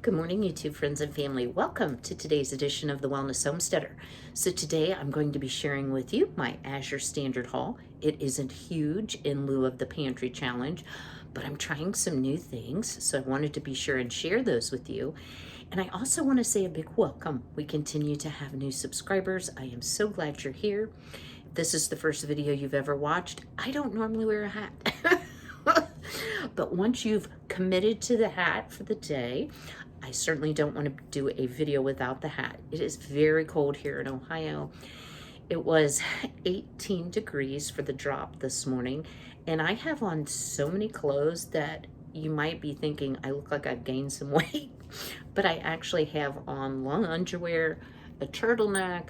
Good morning, YouTube friends and family. Welcome to today's edition of the Wellness Homesteader. So today I'm going to be sharing with you my Azure Standard haul. It isn't huge in lieu of the Pantry Challenge, but I'm trying some new things, so I wanted to be sure and share those with you. And I also want to say a big welcome. We continue to have new subscribers. I am so glad you're here. If this is the first video you've ever watched, I don't normally wear a hat. But once you've committed to the hat for the day, I certainly don't want to do a video without the hat. It is very cold here in Ohio. It was 18 degrees for the drop this morning, and I have on so many clothes that you might be thinking I look like I've gained some weight, but I actually have on long underwear, a turtleneck,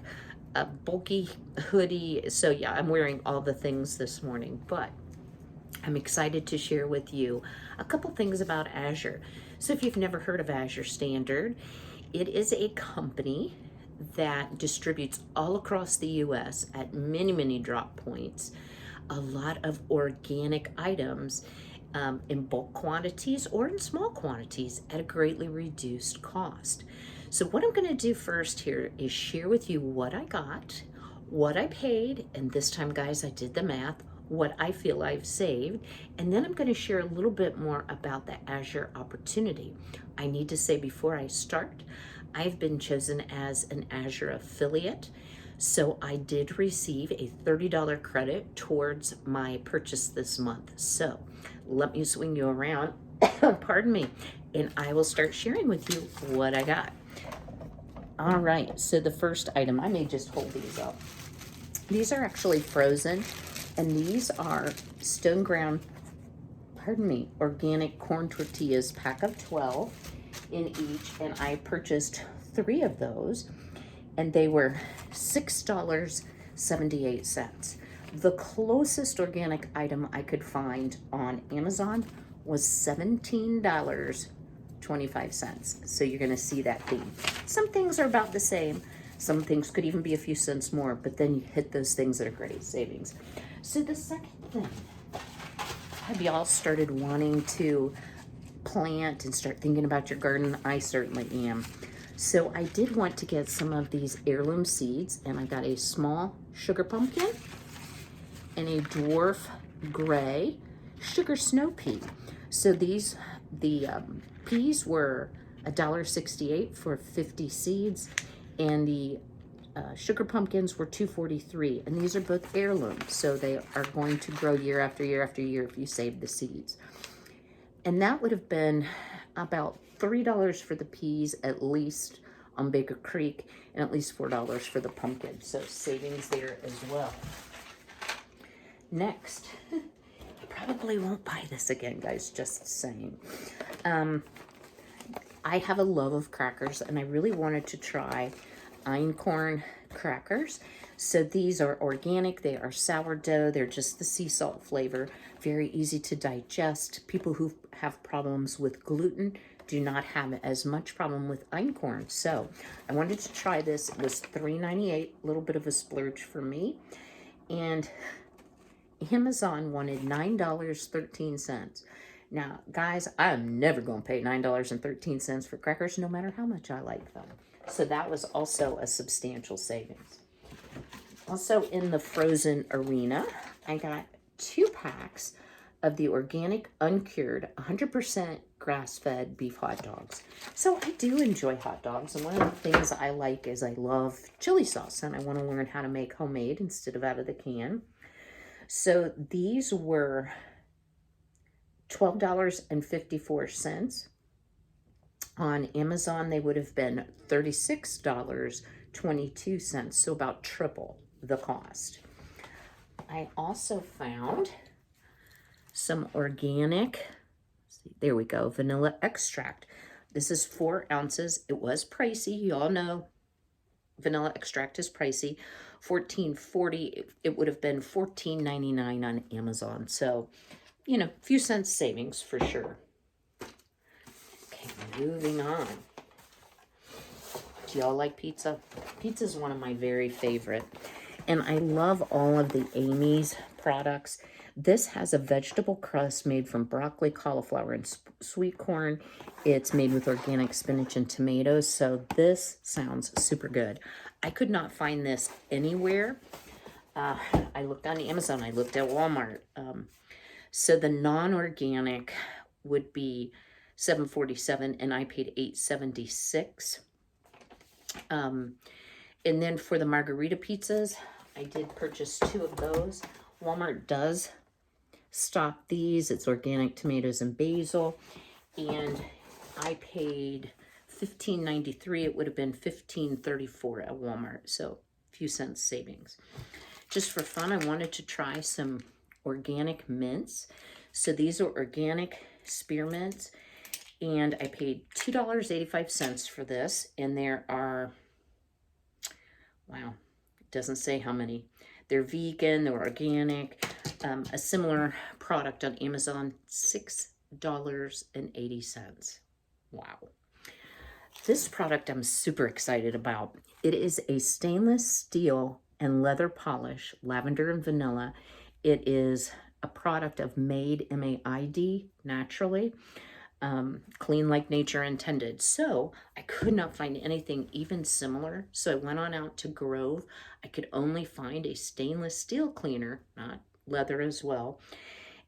a bulky hoodie. So yeah, I'm wearing all the things this morning, but I'm excited to share with you a couple things about Azure. So if you've never heard of Azure Standard, it is a company that distributes all across the US at many drop points a lot of organic items in bulk quantities or in small quantities at a greatly reduced cost. So what I'm going to do first here is share with you what I got, what I paid, and this time, guys, I did the math, what I feel I've saved, and then I'm going to share a little bit more about the Azure opportunity. I need to say before I start, I've been chosen as an Azure affiliate, so I did receive a $30 credit towards my purchase this month. So let me swing you around, pardon me, and I will start sharing with you what I got. All right, so the first item, I may just hold these up. These are actually frozen. And these are stone ground, organic corn tortillas, pack of 12 in each. And I purchased 3 of those, and they were $6.78. The closest organic item I could find on Amazon was $17.25. So you're gonna see that theme. Some things are about the same. Some things could even be a few cents more, but then you hit those things that are great savings. So the second thing, have y'all started wanting to plant and start thinking about your garden? I certainly am. So I did want to get some of these heirloom seeds, and I got a small sugar pumpkin and a dwarf gray sugar snow pea. So these, the peas were $1.68 for 50 seeds, and the sugar pumpkins were $2.43, and these are both heirlooms, so they are going to grow year after year after year if you save the seeds. And that would have been about $3 for the peas at least on Baker Creek, and at least $4 for the pumpkin, so savings there as well. Next, I probably won't buy this again, guys, just saying. I have a love of crackers, and I really wanted to try einkorn crackers. So these are organic, they are sourdough, they're just the sea salt flavor, very easy to digest. People who have problems with gluten do not have as much problem with einkorn. So I wanted to try this. It was $3.98, a little bit of a splurge for me. And Amazon wanted $9.13. Now, guys, I'm never going to pay $9.13 for crackers, no matter how much I like them. So that was also a substantial savings. Also in the frozen arena, I got 2 packs of the organic, uncured, 100% grass-fed beef hot dogs. So I do enjoy hot dogs, and one of the things I like is I love chili sauce, and I want to learn how to make homemade instead of out of the can. So these were $12.54. On Amazon, they would have been $36.22, so about triple the cost. I also found some organic, there we go, vanilla extract. This is 4 ounces. It was pricey. You all know vanilla extract is pricey. $14.40. It would have been $14.99 on Amazon. So, you know, a few cents savings for sure. Okay, moving on. Do y'all like pizza? Pizza is one of my very favorite. And I love all of the Amy's products. This has a vegetable crust made from broccoli, cauliflower, and sweet corn. It's made with organic spinach and tomatoes, so this sounds super good. I could not find this anywhere. I looked on Amazon, I looked at Walmart. So the non-organic would be $7.47, and I paid $8.76. And then for the margarita pizzas, I did purchase 2 of those. Walmart does stock these. It's organic tomatoes and basil. And I paid $15.93. It would have been $15.34 at Walmart. So a few cents savings. Just for fun, I wanted to try some organic mints. So these are organic spearmints. And I paid $2.85 for this. And there are, wow, it doesn't say how many. They're vegan, they're organic. A similar product on Amazon, $6.80. Wow. This product I'm super excited about. It is a stainless steel and leather polish, lavender and vanilla. It is a product of Made, M-A-I-D, naturally. Clean like nature intended. So I could not find anything even similar. So I went on out to Grove. I could only find a stainless steel cleaner, not leather as well.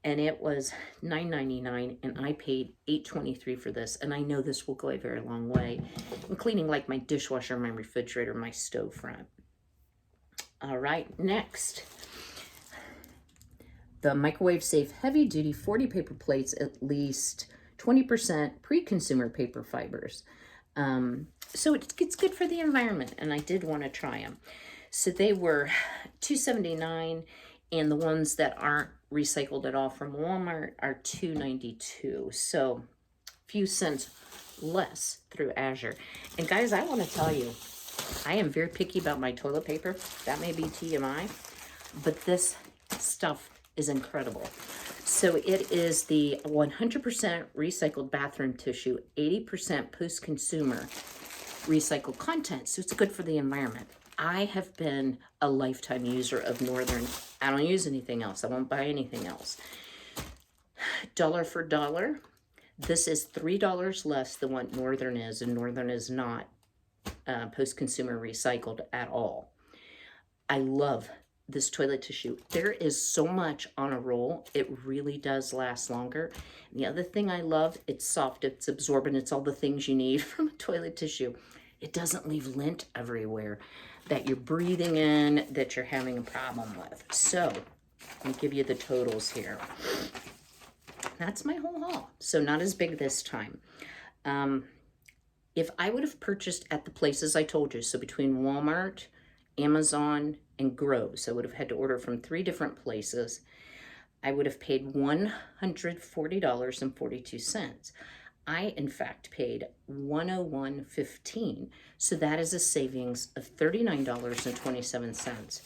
And it was $9.99, and I paid $8.23 for this. And I know this will go a very long way in cleaning like my dishwasher, my refrigerator, my stove front. All right, next. The microwave safe heavy duty 40 paper plates, at least 20% pre-consumer paper fibers. So it's good for the environment, and I did want to try them. So they were $2.79, and the ones that aren't recycled at all from Walmart are $2.92. So a few cents less through Azure. And guys, I want to tell you, I am very picky about my toilet paper. That may be TMI, but this stuff is incredible. So it is the 100% recycled bathroom tissue, 80% post-consumer recycled content. So it's good for the environment. I have been a lifetime user of Northern. I don't use anything else. I won't buy anything else. Dollar for dollar. This is $3 less than what Northern is, and Northern is not post-consumer recycled at all. I love this toilet tissue. There is so much on a roll. It really does last longer. And the other thing I love, it's soft, it's absorbent, it's all the things you need from a toilet tissue. It doesn't leave lint everywhere that you're breathing in, that you're having a problem with. So let me give you the totals here. That's my whole haul. So not as big this time. If I would have purchased at the places I told you, so between Walmart, Amazon, and Grove, so I would have had to order from 3 different places, I would have paid $140.42. I, in fact, paid $101.15. So that is a savings of $39.27.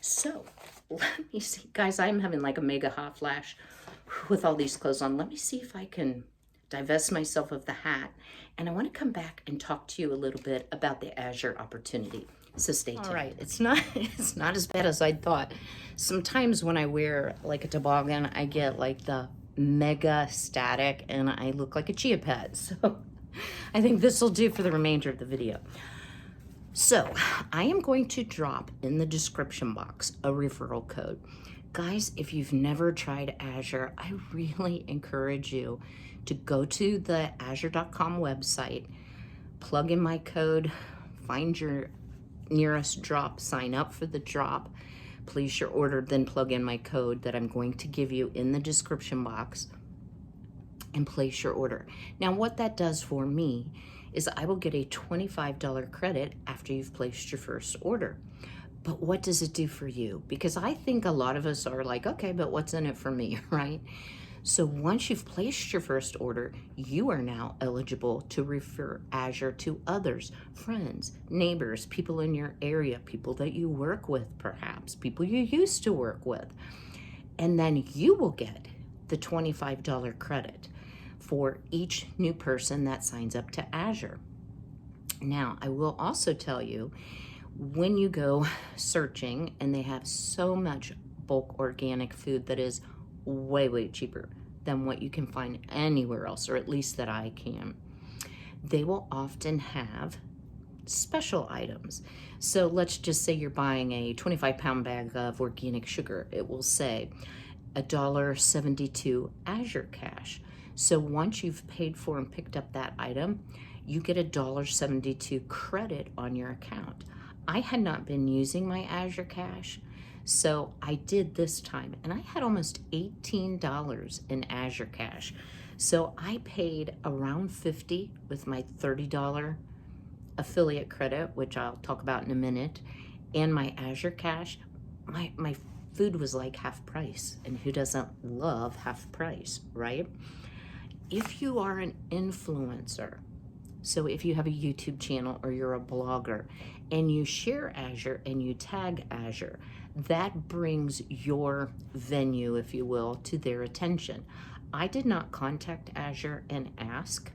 So let me see. Guys, I'm having like a mega hot flash with all these clothes on. Let me see if I can divest myself of the hat. And I want to come back and talk to you a little bit about the Azure opportunity. So stay tuned. All right, it's not as bad as I thought. Sometimes when I wear like a toboggan, I get like the mega static and I look like a chia pet. So I think this will do for the remainder of the video. So I am going to drop in the description box a referral code. Guys, if you've never tried Azure, I really encourage you to go to the azure.com website, plug in my code, find your nearest drop, sign up for the drop, place your order, then plug in my code that I'm going to give you in the description box and place your order. Now what that does for me is I will get a $25 credit after you've placed your first order. But what does it do for you? Because I think a lot of us are like, okay, but what's in it for me, right? So once you've placed your first order, you are now eligible to refer Azure to others, friends, neighbors, people in your area, people that you work with perhaps, people you used to work with. And then you will get the $25 credit for each new person that signs up to Azure. Now, I will also tell you, when you go searching, and they have so much bulk organic food that is way, way cheaper than what you can find anywhere else, or at least that I can. They will often have special items. So let's just say you're buying a 25-pound bag of organic sugar. It will say $1.72 Azure cash. So once you've paid for and picked up that item, you get $1.72 credit on your account. I had not been using my Azure cash, so I did this time, and I had almost $18 in Azure cash. So I paid around $50 with my $30 affiliate credit, which I'll talk about in a minute, and my Azure cash. My food was like half price, and who doesn't love half price, right? If you are an influencer, so if you have a YouTube channel or you're a blogger and you share Azure and you tag Azure, that brings your venue, if you will, to their attention. I did not contact Azure and ask,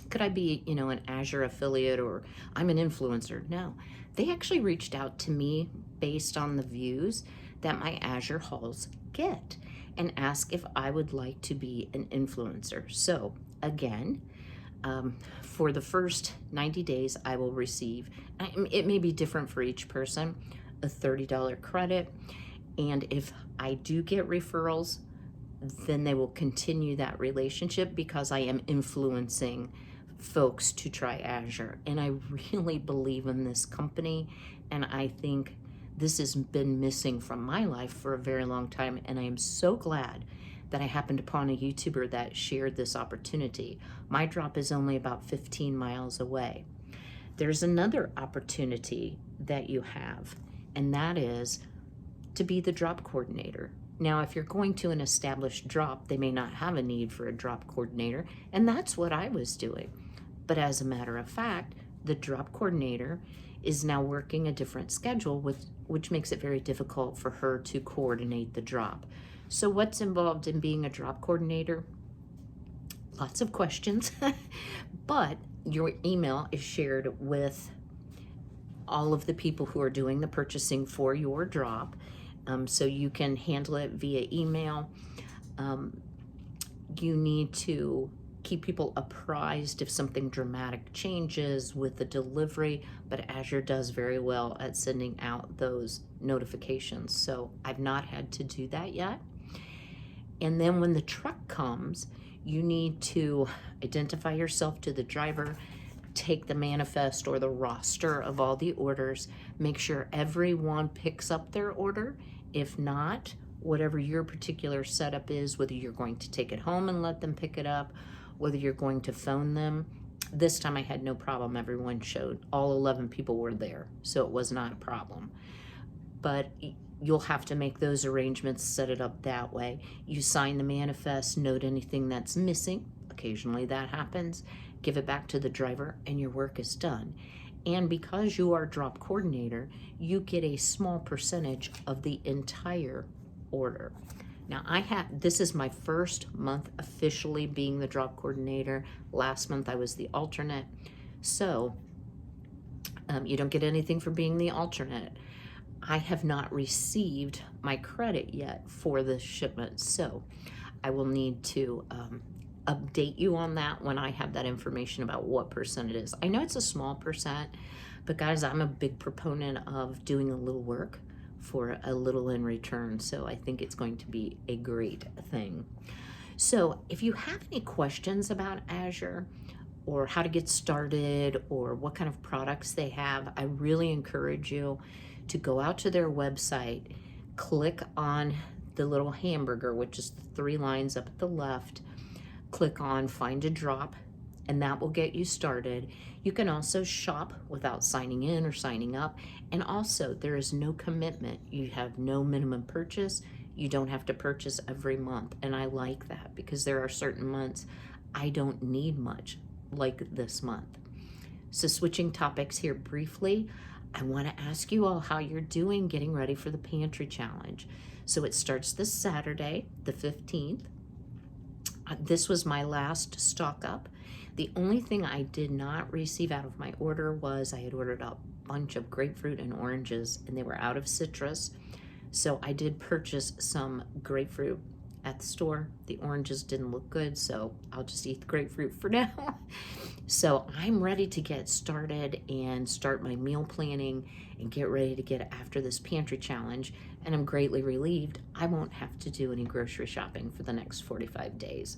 could I be, an Azure affiliate, or I'm an influencer? No, they actually reached out to me based on the views that my Azure hauls get and asked if I would like to be an influencer. So again, for the first 90 days, I will receive, it may be different for each person, a $30 credit. And if I do get referrals, then they will continue that relationship because I am influencing folks to try Azure. And I really believe in this company, and I think this has been missing from my life for a very long time, and I am so glad that I happened upon a YouTuber that shared this opportunity. My drop is only about 15 miles away. There's another opportunity that you have, and that is to be the drop coordinator. Now, if you're going to an established drop, they may not have a need for a drop coordinator, and that's what I was doing. But as a matter of fact, the drop coordinator is now working a different schedule, which makes it very difficult for her to coordinate the drop. So what's involved in being a drop coordinator? Lots of questions, but your email is shared with all of the people who are doing the purchasing for your drop. So you can handle it via email. You need to keep people apprised if something dramatic changes with the delivery, but Azure does very well at sending out those notifications. So I've not had to do that yet. And then when the truck comes, you need to identify yourself to the driver, take the manifest or the roster of all the orders, make sure everyone picks up their order. If not, whatever your particular setup is, whether you're going to take it home and let them pick it up, whether you're going to phone them. This time I had no problem. Everyone showed. All 11 people were there, so it was not a problem. But you'll have to make those arrangements, set it up that way. You sign the manifest, note anything that's missing. Occasionally that happens. Give it back to the driver, and your work is done. And because you are drop coordinator, you get a small percentage of the entire order. Now this is my first month officially being the drop coordinator. Last month I was the alternate. So you don't get anything for being the alternate. I have not received my credit yet for the shipment, so I will need to update you on that when I have that information about what percent it is. I know it's a small percent, but guys, I'm a big proponent of doing a little work for a little in return, so I think it's going to be a great thing. So if you have any questions about Azure or how to get started or what kind of products they have, I really encourage you to go out to their website, click on the little hamburger, which is the 3 lines up at the left, click on Find a Drop, and that will get you started. You can also shop without signing in or signing up, and also there is no commitment. You have no minimum purchase. You don't have to purchase every month, and I like that because there are certain months I don't need much, like this month. So switching topics here briefly, I want to ask you all how you're doing getting ready for the Pantry Challenge. So it starts this Saturday, the 15th. This was my last stock up. The only thing I did not receive out of my order was I had ordered a bunch of grapefruit and oranges, and they were out of citrus. So I did purchase some grapefruit at the store. The oranges didn't look good, so I'll just eat the grapefruit for now. So I'm ready to get started and start my meal planning and get ready to get after this pantry challenge. And I'm greatly relieved I won't have to do any grocery shopping for the next 45 days.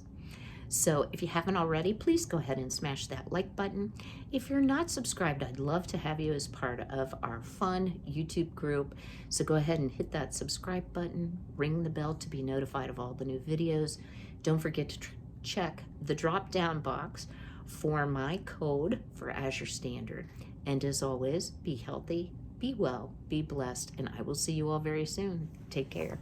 So if you haven't already, please go ahead and smash that like button. If you're not subscribed, I'd love to have you as part of our fun YouTube group. So go ahead and hit that subscribe button, ring the bell to be notified of all the new videos. Don't forget to check the drop-down box for my code for Azure Standard. And as always, be healthy, be well, be blessed, and I will see you all very soon. Take care.